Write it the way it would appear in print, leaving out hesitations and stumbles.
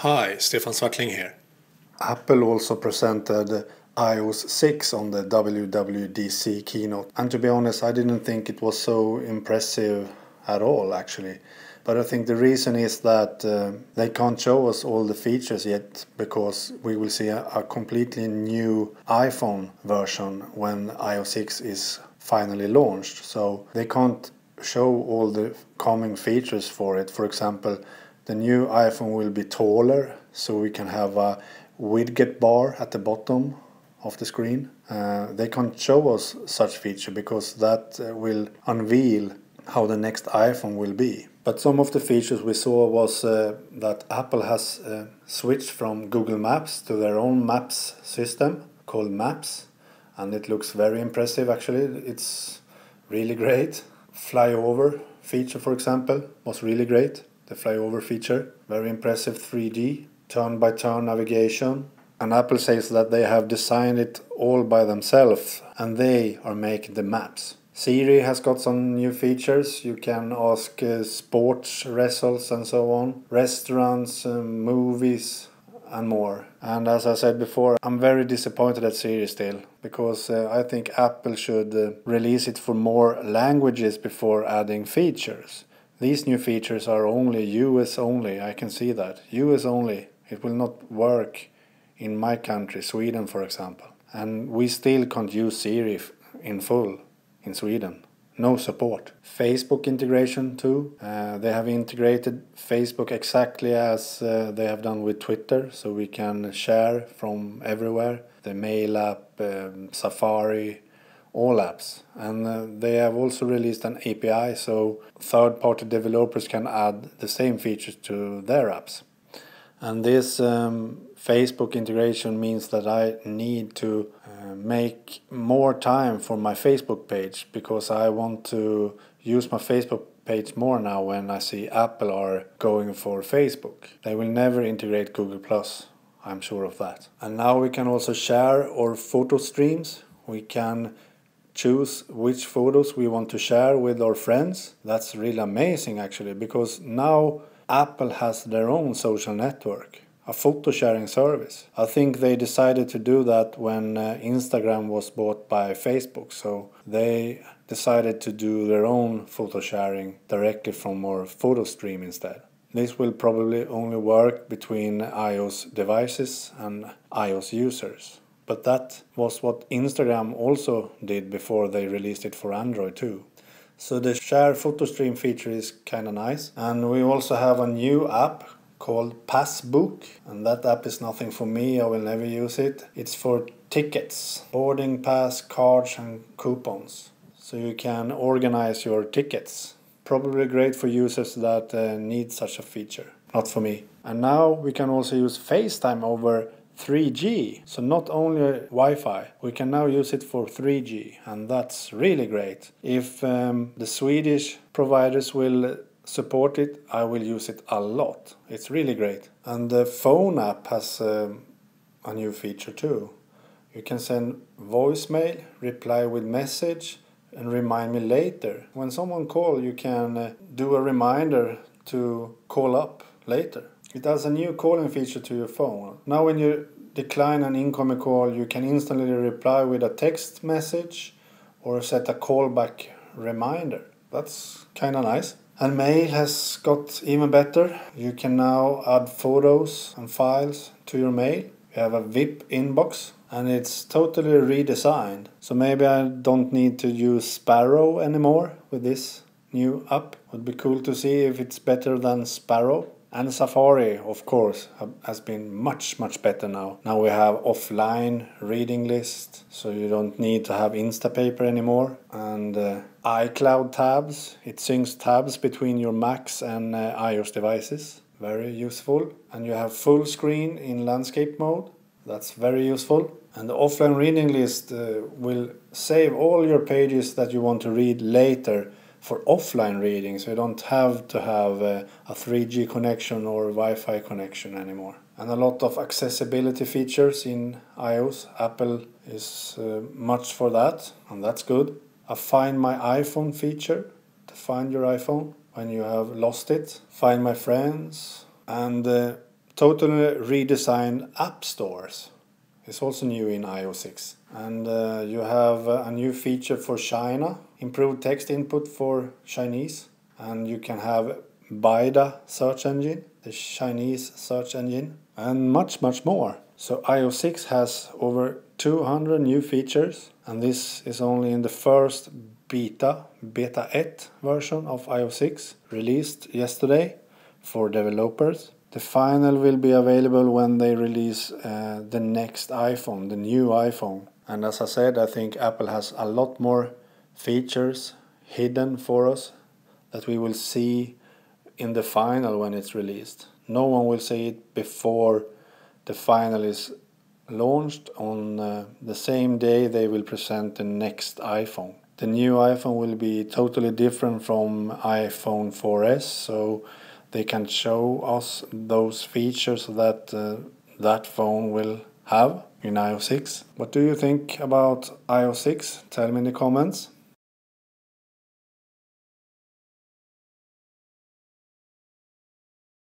Hi, Stefan Swartling here. Apple also presented iOS 6 on the WWDC keynote, and to be honest, I didn't think it was so impressive at all actually. But I think the reason is that they can't show us all the features yet, because we will see a completely new iPhone version when iOS 6 is finally launched. So they can't show all the coming features for it. For example, the new iPhone will be taller, so we can have a widget bar at the bottom of the screen. They can't show us such feature because that will unveil how the next iPhone will be. But some of the features we saw was that Apple has switched from Google Maps to their own maps system called Maps, and it looks very impressive actually. It's really great. Flyover feature, for example, was really great. The flyover feature, very impressive 3D, turn-by-turn navigation. And Apple says that they have designed it all by themselves and they are making the maps. Siri has got some new features. You can ask sports results and so on, restaurants, movies and more. And as I said before, I'm very disappointed at Siri still, because I think Apple should release it for more languages before adding features. These new features are only US only, I can see that. US only. It will not work in my country, Sweden for example. And we still can't use Siri in full in Sweden. No support. Facebook integration too. They have integrated Facebook exactly as they have done with Twitter, so we can share from everywhere. The Mail app, Safari, all apps. And they have also released an API, so third-party developers can add the same features to their apps. And this Facebook integration means that I need to make more time for my Facebook page, because I want to use my Facebook page more now when I see Apple are going for Facebook. They will never integrate Google+, I'm sure of that. And now we can also share our photo streams. We can choose which photos we want to share with our friends. That's really amazing actually, because now Apple has their own social network, a photo sharing service. I think they decided to do that when Instagram was bought by Facebook, so they decided to do their own photo sharing directly from our photo stream instead. This will probably only work between iOS devices and iOS users. But that was what Instagram also did before they released it for Android too. So the share photo stream feature is kind of nice. And we also have a new app called Passbook. And that app is nothing for me, I will never use it. It's for tickets, boarding pass, cards and coupons. So you can organize your tickets. Probably great for users that need such a feature. Not for me. And now we can also use Facetime over 3G, so not only Wi-Fi, we can now use it for 3G, and that's really great. If the Swedish providers will support it, I will use it a lot. It's really great. And the phone app has a new feature too. You can send voicemail, reply with message and remind me later. When someone calls, you can do a reminder to call up later. It has a new calling feature to your phone. Now when you decline an incoming call, you can instantly reply with a text message or set a callback reminder. That's kind of nice. And Mail has got even better. You can now add photos and files to your mail. You have a VIP inbox and it's totally redesigned. So maybe I don't need to use Sparrow anymore with this new app. Would be cool to see if it's better than Sparrow. And Safari, of course, has been much better now. Now we have offline reading list, so you don't need to have Instapaper anymore. And iCloud tabs, it syncs tabs between your Macs and iOS devices. Very useful. And you have full screen in landscape mode. That's very useful. And the offline reading list will save all your pages that you want to read later for offline reading, so you don't have to have a 3G connection or Wi-Fi connection anymore. And a lot of accessibility features in iOS. Apple is much for that, and that's good. A Find My iPhone feature to find your iPhone when you have lost it. Find My Friends, and totally redesigned app stores. It's also new in iOS 6. And you have a new feature for China, improved text input for Chinese, and you can have Bida search engine, the Chinese search engine, and much more. So iOS 6 has over 200 new features, and this is only in the first beta 8 version of iOS 6, released yesterday for developers. The final will be available when they release the next iPhone, the new iPhone. And as I said, I think Apple has a lot more features hidden for us that we will see in the final when it's released. No one will see it before the final is launched. On the same day they will present the next iPhone. The new iPhone will be totally different from iPhone 4S, so they can show us those features that that phone will have in iOS 6. What do you think about iOS 6? Tell me in the comments.